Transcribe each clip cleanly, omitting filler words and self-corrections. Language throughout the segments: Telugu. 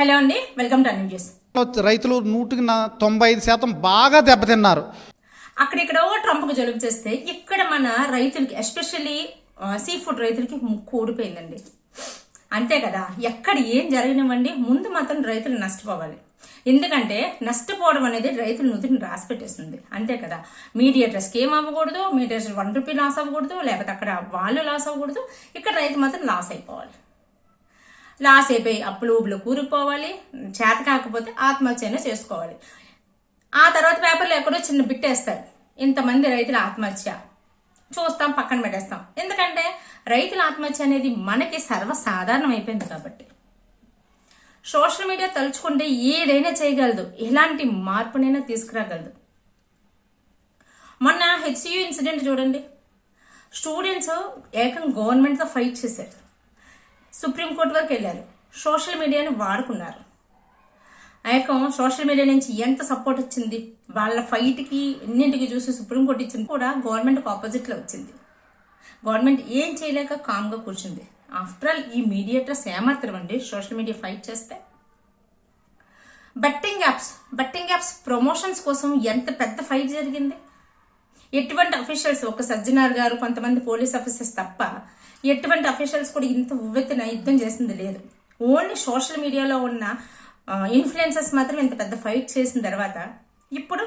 హలో అండి, వెల్కమ్ టు న్యూస్. రైతులు 95% బాగా దెబ్బతిన్నారు. అక్కడెక్కడో ట్రంప్కు జలుబు చేస్తే ఇక్కడ మన రైతులకి ఎస్పెషల్లీ సీ ఫుడ్ రైతులకి ముక్కు ఊడిపోయిందండి. అంతే కదా, ఎక్కడ ఏం జరిగినవ్వండి ముందు మాత్రం రైతులు నష్టపోవాలి. ఎందుకంటే నష్టపోవడం అనేది రైతుల నుదుటిని రాసి పెట్టేస్తుంది. అంతే కదా, మీడియేటర్స్కి ఏం అవ్వకూడదు, మీడియేటర్స్ ₹1 లాస్ అవ్వకూడదు, లేకపోతే అక్కడ వాళ్ళు లాస్ అవ్వకూడదు, ఇక్కడ రైతు మాత్రం లాస్ అయిపోవాలి. లాస్ అయిపోయి అప్పులు ఊబులు కూరుకుపోవాలి, చేత కాకపోతే ఆత్మహత్యనే చేసుకోవాలి. ఆ తర్వాత పేపర్లో ఎక్కడో చిన్న బిట్ వేస్తారు, ఇంతమంది రైతుల ఆత్మహత్య చూస్తాం, పక్కన పెట్టేస్తాం. ఎందుకంటే రైతుల ఆత్మహత్య అనేది మనకి సర్వసాధారణం అయిపోయింది కాబట్టి. సోషల్ మీడియా తలుచుకుంటే ఏదైనా చేయగలదు, ఎలాంటి మార్పునైనా తీసుకురాగలదు. మొన్న హెచ్సియు ఇన్సిడెంట్ చూడండి, స్టూడెంట్స్ ఏకం గవర్నమెంట్తో ఫైట్ చేశారు, సుప్రీంకోర్టు వరకు వెళ్ళారు, సోషల్ మీడియాని వాడుకున్నారు. ఏకం సోషల్ మీడియా నుంచి ఎంత సపోర్ట్ వచ్చింది వాళ్ళ ఫైట్కి, ఎన్నింటికి చూసి సుప్రీంకోర్టు ఇచ్చింది కూడా గవర్నమెంట్కి ఆపోజిట్లో వచ్చింది. గవర్నమెంట్ ఏం చేయలేక కామ్గా కూర్చుంది. ఆఫ్టర్ ఆల్ ఈ మీడియేటర్స్ ఏమాత్రం అండి సోషల్ మీడియా ఫైట్ చేస్తే. బెట్టింగ్ యాప్స్ ప్రమోషన్స్ కోసం ఎంత పెద్ద ఫైట్ జరిగింది. ఎటువంటి అఫీషియల్స్, ఒక సజ్జనార్ గారు, కొంతమంది పోలీస్ ఆఫీసర్స్ తప్ప ఎటువంటి అఫీషియల్స్ కూడా ఇంత ఉవ్వెత్తున యుద్ధం చేసింది లేదు. ఓన్లీ సోషల్ మీడియాలో ఉన్న ఇన్ఫ్లుయెన్సర్స్ మాత్రం ఇంత పెద్ద ఫైట్ చేసిన తర్వాత ఇప్పుడు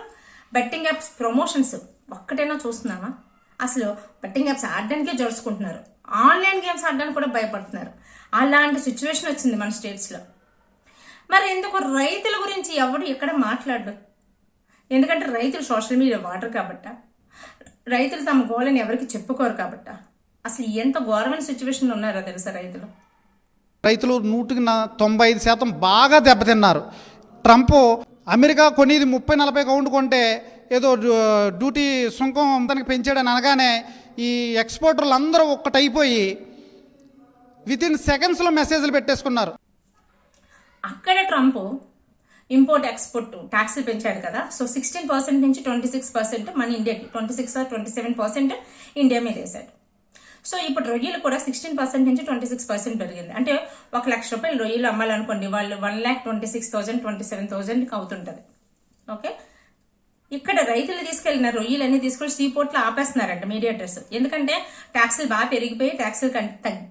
బెట్టింగ్ యాప్స్ ప్రమోషన్స్ ఒక్కటైనా చూస్తున్నామా? అసలు బెట్టింగ్ యాప్స్ ఆడడానికే జరుచుకుంటున్నారు, ఆన్లైన్ గేమ్స్ ఆడడానికి కూడా భయపడుతున్నారు. అలాంటి సిచ్యువేషన్ వచ్చింది మన స్టేట్స్లో. మరి ఎందుకు రైతుల గురించి ఎవరు ఎక్కడ మాట్లాడరు? ఎందుకంటే రైతులు సోషల్ మీడియా వాడరు కాబట్ట, రైతులు తమ గోలని ఎవరికి చెప్పుకోరు కాబట్ట. అసలు ఎంత ఘోరమైన సిచ్యువేషన్ ఉన్నారో తెలుసా రైతులు. రైతులు 95% బాగా దెబ్బతిన్నారు. ట్రంప్ అమెరికా కొనేది 30-40 కౌంట్ కొంటే ఏదో డ్యూటీ సుంకం తనకి పెంచాడని అనగానే ఈ ఎక్స్పోర్టర్లు అందరూ ఒక్కటైపోయి వితిన్ సెకండ్స్లో మెసేజ్లు పెట్టేసుకున్నారు. అక్కడ ట్రంప్ ఇంపోర్ట్ ఎక్స్పోర్ట్ ట్యాక్స్లు పెంచాడు కదా, సో 16% నుంచి 26% మన ఇండియాకి, 26 or 27% ఇండియా మీద వేశాడు. సో ఇప్పుడు రొయ్యలు కూడా 16% నుంచి 26% పెరిగింది. అంటే ₹1,00,000 రొయ్యలు అమ్మాలనుకోండి, వాళ్ళు 1,26,000 27,000 అవుతుంటది. ఓకే, ఇక్కడ రైతులు తీసుకెళ్లిన రొయ్యలన్నీ తీసుకెళ్లి సీపోర్ట్లో ఆపేస్తున్నారంట మీడియేటర్స్. ఎందుకంటే ట్యాక్సులు బాగా పెరిగిపోయి ట్యాక్సులు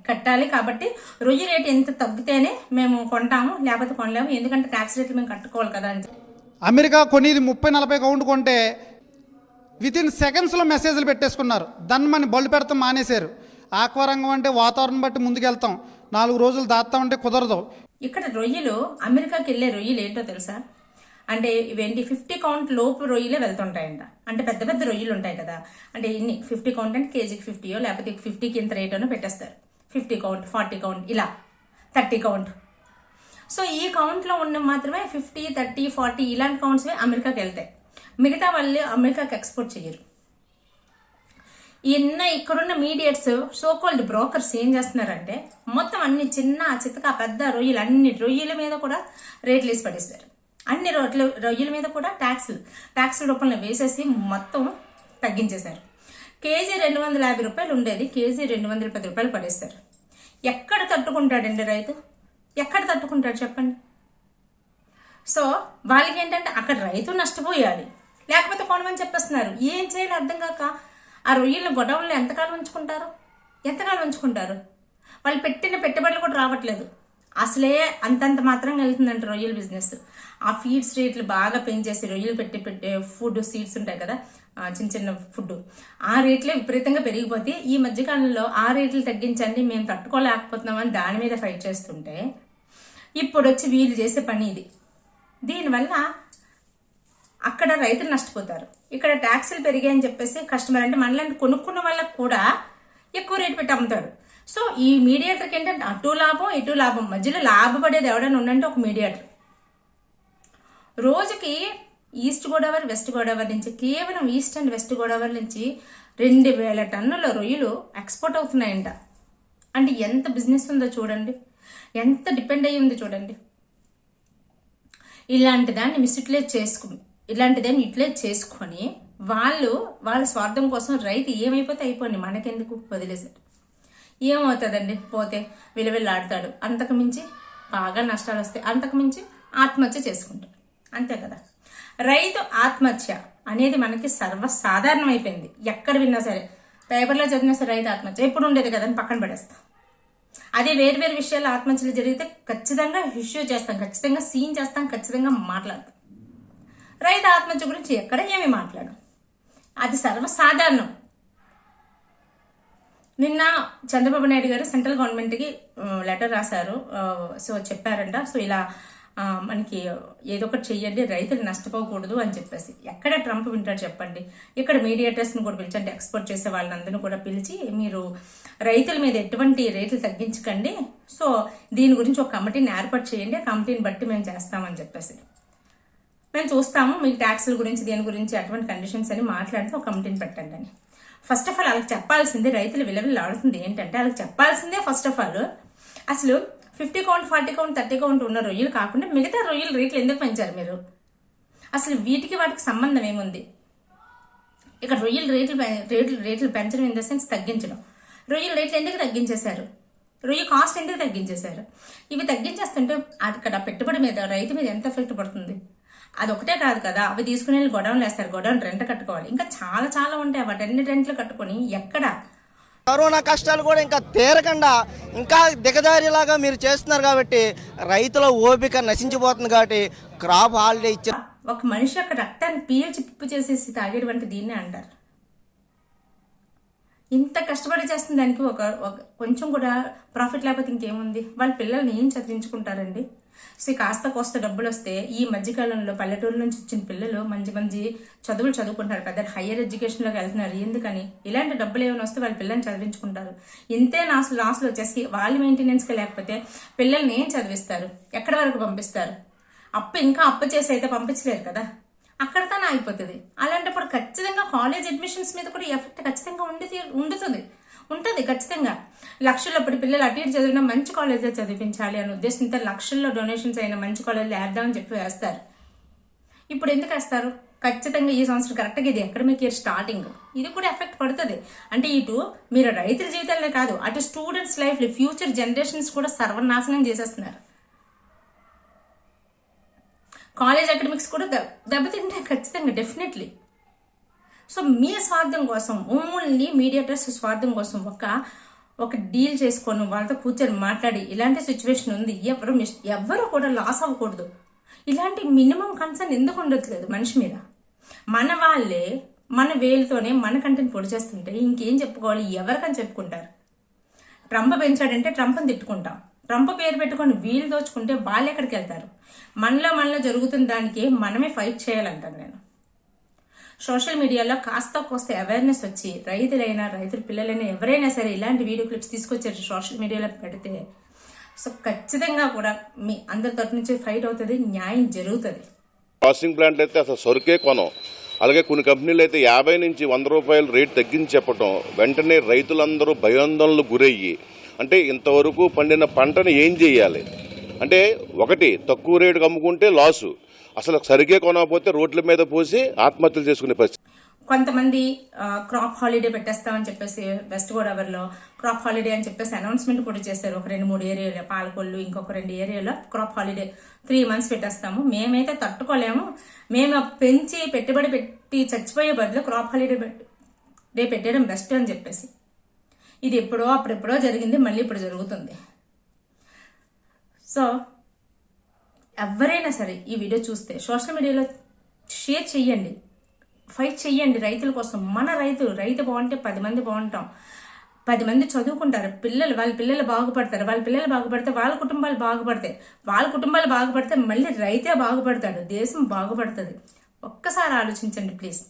కట్టాలి కాబట్టి రొయ్య రేటు ఎంత తగ్గితేనే మేము కొంటాము, లేకపోతే కొనలేము, ఎందుకంటే ట్యాక్స్ రేట్లు మేము కట్టుకోవాలి కదా అని. అమెరికా కొనేది 30-40 కౌంట్ కొంటే వితిన్ సెకండ్స్లో మెసేజ్లు పెట్టేసుకున్నారు. దాన్ని బళ్ళు పెడతాం మానేశారు. ఆక్వారంగం అంటే వాతావరణం బట్టి ముందుకెళ్తాం, 4 రోజులు దాస్తామంటే కుదరదు. ఇక్కడ రొయ్యలు, అమెరికాకి వెళ్ళే రొయ్యలు ఏంటో తెలుసా? అంటే ఇవేంటి 50 కౌంట్ లోపు రొయ్యలే వెళ్తుంటాయంట. అంటే పెద్ద పెద్ద రొయ్యలు ఉంటాయి కదా, అంటే ఇన్ని 50 కౌంట్ అంటే కేజీకి 50, లేకపోతే 50కి ఇంత రేట్ అనో పెట్టేస్తారు. 50 కౌంట్, 40 కౌంట్, ఇలా 30 కౌంట్. సో ఈ కౌంట్లో ఉన్న మాత్రమే 50, 30, 40 ఇలాంటి కౌంట్స్ అమెరికాకి వెళ్తాయి. మిగతా వాళ్ళు అమెరికాకి ఎక్స్పోర్ట్ చేయరు. ఇక్కడున్న మీడియేట్స్, సోకాల్డ్ బ్రోకర్స్ ఏం చేస్తున్నారంటే మొత్తం అన్ని చిన్న చితక పెద్ద రొయ్యలు, అన్ని రొయ్యల మీద కూడా రేట్లు వేసి పడేస్తారు. అన్ని రొయ్యల మీద కూడా ట్యాక్సుల రూపంలో వేసేసి మొత్తం తగ్గించేశారు. కేజీ ₹250 ఉండేది కేజీ ₹210 పడేస్తారు. ఎక్కడ తట్టుకుంటాడండి రైతు? ఎక్కడ తట్టుకుంటాడు చెప్పండి? సో వాళ్ళకి ఏంటంటే అక్కడ రైతు నష్టపోయాలి, లేకపోతే కొనమని చెప్పేస్తున్నారు. ఏం చేయాలో అర్థం కాక ఆ రొయ్యల గొడవలను ఎంతకాలం ఉంచుకుంటారు? వాళ్ళు పెట్టిన పెట్టుబడులు కూడా రావట్లేదు. అసలే అంతంత మాత్రం వెళ్తుందంట రొయ్యల బిజినెస్. ఆ ఫీడ్స్ రేట్లు బాగా పెంచేసి రొయ్యలు పెట్టే ఫుడ్ సీడ్స్ ఉంటాయి కదా, చిన్న చిన్న ఫుడ్, ఆ రేట్లే విపరీతంగా పెరిగిపోతే ఈ మధ్యకాలంలో ఆ రేట్లు తగ్గించండి, మేము తట్టుకోలేకపోతున్నామని దాని మీద ఫైట్ చేస్తుంటే ఇప్పుడు వచ్చి వీళ్ళు చేసే పని ఇది. దీనివల్ల అక్కడ రైతులు నష్టపోతారు, ఇక్కడ ట్యాక్సులు పెరిగాయని చెప్పేసి కస్టమర్, అంటే మనలాంటి కొనుక్కున్న వాళ్ళకు కూడా ఎక్కువ రేటు పెట్టి అమ్ముతాడు. సో ఈ మీడియేటర్కి ఏంటంటే అటు లాభం ఇటు లాభం, మధ్యలో లాభపడేది ఎవడైనా ఉండంటే ఒక మీడియేటర్. రోజుకి ఈస్ట్ గోదావరి, వెస్ట్ గోదావరి నుంచి, కేవలం ఈస్ట్ అండ్ వెస్ట్ గోదావరి నుంచి 2,000 టన్నుల రొయ్యలు ఎక్స్పోర్ట్ అవుతున్నాయంట. అంటే ఎంత బిజినెస్ ఉందో చూడండి, ఎంత డిపెండ్ అయ్యి ఉంది చూడండి. ఇలాంటిదాన్ని యూటిలైజ్ చేసుకొని వాళ్ళ స్వార్థం కోసం రైతు ఏమైపోతే అయిపోయింది, మనకెందుకు వదిలేశారు. ఏమవుతుందండి, పోతే విలువెళ్ళాడతాడు, అంతకు మించి బాగా నష్టాలు వస్తాయి, అంతకుమించి ఆత్మహత్య చేసుకుంటారు. అంతే కదా. రైతు ఆత్మహత్య అనేది మనకి సర్వసాధారణం అయిపోయింది. ఎక్కడ విన్నా సరే, పేపర్లో చదివినా సరే రైతు ఆత్మహత్య ఎప్పుడు ఉండేది కదా అని పక్కన పడేస్తాం. అదే వేరు వేరు విషయాలు ఆత్మహత్యలు జరిగితే ఖచ్చితంగా ఇష్యూ చేస్తాం, ఖచ్చితంగా సీన్ చేస్తాం, ఖచ్చితంగా మాట్లాడతాం. రైతు ఆత్మహత్య గురించి ఎక్కడ ఏమీ మాట్లాడం, అది సర్వసాధారణం. నిన్న చంద్రబాబు నాయుడు గారు సెంట్రల్ గవర్నమెంట్కి లెటర్ రాశారు. సో చెప్పారంట, సో ఇలా మనకి ఏదో ఒకటి చెయ్యండి, రైతులు నష్టపోకూడదు అని చెప్పేసి. ఎక్కడ ట్రంప్ వింటారు చెప్పండి. ఇక్కడ మీడియేటర్స్ని కూడా పిలిచండి, ఎక్స్పోర్ట్ చేసే వాళ్ళందరినీ కూడా పిలిచి మీరు రైతుల మీద ఎటువంటి రేట్లు తగ్గించకండి, సో దీని గురించి ఒక కమిటీని ఏర్పాటు చేయండి, ఆ కమిటీని బట్టి మేము చేస్తామని చెప్పేసి. మేము చూస్తాము, మీకు ట్యాక్సుల గురించి దేని గురించి అటువంటి కండిషన్స్ అని మాట్లాడితే ఒక కమిటీని పెట్టండి అని. ఫస్ట్ ఆఫ్ ఆల్ వాళ్ళకి చెప్పాల్సింది, రైతులు విలువలాడుతుంది ఏంటంటే వాళ్ళకి చెప్పాల్సిందే ఫస్ట్ ఆఫ్ ఆల్ అసలు 50 కౌంట్, 40 కౌంట్, 30 కౌంట్ ఉన్న రొయ్యలు కాకుండా మిగతా రొయ్యల రేట్లు ఎందుకు పెంచారు మీరు? అసలు వీటికి వాటికి సంబంధం ఏముంది? ఇక్కడ రొయ్యల రేట్లు పెంచడం ఇన్ ద సెన్స్ తగ్గించడం. రొయ్యల రేట్లు ఎందుకు తగ్గించేశారు? రొయ్య కాస్ట్ ఎందుకు తగ్గించేశారు? ఇవి తగ్గించేస్తుంటే అక్కడ పెట్టుబడి మీద, రైతు మీద ఎంత ఎఫెక్ట్ పడుతుంది? అదొకటే కాదు కదా, అవి తీసుకుని వెళ్ళి గొడవలు వేస్తారు, గొడవలు రెంట్ కట్టుకోవాలి, ఇంకా చాలా చాలా ఉంటాయి. వాటన్ని రెంట్లు కట్టుకొని ఎక్కడ కరోనా కష్టాలు కూడా ఇంకా తీరకుండా ఇంకా దిగజారిలాగా మీరు చేస్తున్నారు కాబట్టి రైతుల ఓపిక నశించిపోతుంది. కాబట్టి క్రాప్ హాలిడే ఇచ్చారు. ఒక మనిషి యొక్క రక్తాన్ని పీల్చి పిప్పు చేసేసి తాగేటువంటి దీన్నే అంటారు. ఇంత కష్టపడి చేస్తున్న దానికి ఒక కొంచెం కూడా ప్రాఫిట్ లేకపోతే ఇంకేముంది? వాళ్ళ పిల్లల్ని ఏం చదివించుకుంటారండి? సో కాస్త కోస్త డబ్బులు వస్తే ఈ మధ్యకాలంలో పల్లెటూరు నుంచి వచ్చిన పిల్లలు మంచి మంచి చదువులు చదువుకుంటారు, పెద్ద హయ్యర్ ఎడ్యుకేషన్లోకి వెళ్తున్నారు. ఎందుకని? ఇలాంటి డబ్బులు ఏమైనా వస్తే వాళ్ళ పిల్లల్ని చదివించుకుంటారు. ఇంతే లాస్లు వచ్చేసి వాళ్ళ మెయింటెనెన్స్కి లేకపోతే పిల్లల్ని ఏం చదివిస్తారు? ఎక్కడి వరకు పంపిస్తారు? అప్పు చేసి అయితే పంపించలేరు కదా, అక్కడికన్నా అయిపోతుంది. అలాంటప్పుడు ఖచ్చితంగా కాలేజ్ అడ్మిషన్స్ మీద కూడా ఎఫెక్ట్ ఖచ్చితంగా ఉంటుంది ఖచ్చితంగా. లక్షల్లో ఇప్పుడు పిల్లలు అటు ఇటు చదివినా మంచి కాలేజ్లో చదివించాలి అనే ఉద్దేశంతో లక్షల్లో డొనేషన్స్ అయినా మంచి కాలేజ్లో వేద్దామని చెప్పి వేస్తారు. ఇప్పుడు ఎందుకు వేస్తారు? ఖచ్చితంగా ఈ సంవత్సరం కరెక్ట్గా ఇది అకాడమిక్ ఇయర్ స్టార్టింగ్, ఇది కూడా ఎఫెక్ట్ పడుతుంది. అంటే ఇటు మీరు రైతుల జీవితాలే కాదు, అటు స్టూడెంట్స్ లైఫ్, ఫ్యూచర్ జనరేషన్స్ కూడా సర్వనాశనం చేసేస్తున్నారు. కాలేజ్ అకాడమిక్స్ కూడా దెబ్బతింటాయి ఖచ్చితంగా, డెఫినెట్లీ. సో మీ స్వార్థం కోసం, ఓన్లీ మీడియేటర్స్ స్వార్థం కోసం ఒక డీల్ చేసుకొని వాళ్ళతో కూర్చొని మాట్లాడి ఇలాంటి సిచ్యువేషన్ ఉంది, ఎవరు కూడా లాస్ అవ్వకూడదు, ఇలాంటి మినిమం కన్సర్న్ ఎందుకు ఉండట్లేదు మనిషి మీద? మన వాళ్ళే మన వేలుతోనే మన కంటిని పొడి చేస్తుంటే ఇంకేం చెప్పుకోవాలి? ఎవరికని చెప్పుకుంటారు? ట్రంప్ పెంచాడంటే ట్రంప్ని తిట్టుకుంటాం, ట్రంప్ పేరు పెట్టుకొని వీళ్ళు దోచుకుంటే వాళ్ళు ఎక్కడికి వెళ్తారు? మనలో జరుగుతున్న దానికి మనమే ఫైట్ చేయాలంటాను నేను. సోషల్ మీడియాలో కాస్త కోస్త అవేర్నెస్ వచ్చి రైతులైనా, రైతుల పిల్లలైనా, ఎవరైనా సరే ఇలాంటి వీడియో క్లిప్స్ తీసుకొచ్చి సోషల్ మీడియాలో పెడితే సో ఖచ్చితంగా కూడా మీ అందరి తరపు నుంచి ఫైట్ అవుతుంది, న్యాయం జరుగుతుంది. ప్రాసెసింగ్ ప్లాంట్లు అయితే అసలు సరుకే కొనం. అలాగే కొన్ని కంపెనీలు అయితే 50 నుంచి 100 రూపాయలు రేటు తగ్గించి చెప్పటం, వెంటనే రైతులందరూ భయాందోళనలు గురయ్యి, అంటే ఇంతవరకు పండిన పంటను ఏం చేయాలి అంటే, ఒకటి తక్కువ రేటుకు అమ్ముకుంటే లాసు, అసలు సరిగ్గా కొనకపోతే రోడ్ల మీద పోసి ఆత్మహత్యలు చేసుకునే పరిస్థితి. కొంతమంది క్రాప్ హాలిడే పెట్టేస్తామని చెప్పేసి వెస్ట్ గోదావరిలో క్రాప్ హాలిడే అని చెప్పేసి అనౌన్స్మెంట్ కూడా చేశారు. ఒక 2-3 ఏరియాలో, పాలకొల్లు, ఇంకొక 2 ఏరియాలో క్రాప్ హాలిడే 3 months పెట్టేస్తాము. మేమైతే తట్టుకోలేము, మేము పెంచి పెట్టుబడి పెట్టి చచ్చిపోయే బదులు క్రాప్ హాలిడే పెట్టడం బెస్ట్ అని చెప్పేసి. ఇది అప్పుడెప్పుడో జరిగింది, మళ్ళీ ఇప్పుడు జరుగుతుంది. సో ఎవరైనా సరే ఈ వీడియో చూస్తే సోషల్ మీడియాలో షేర్ చెయ్యండి, ఫైట్ చెయ్యండి రైతుల కోసం. మన రైతు బాగుంటే 10 మంది బాగుంటాం, 10 మంది చదువుకుంటారు, వాళ్ళ పిల్లలు బాగుపడతారు, వాళ్ళ పిల్లలు బాగుపడితే వాళ్ళ కుటుంబాలు బాగుపడతాయి, వాళ్ళ కుటుంబాలు బాగుపడితే మళ్ళీ రైతే బాగుపడతాడు, దేశం బాగుపడుతుంది. ఒక్కసారి ఆలోచించండి ప్లీజ్.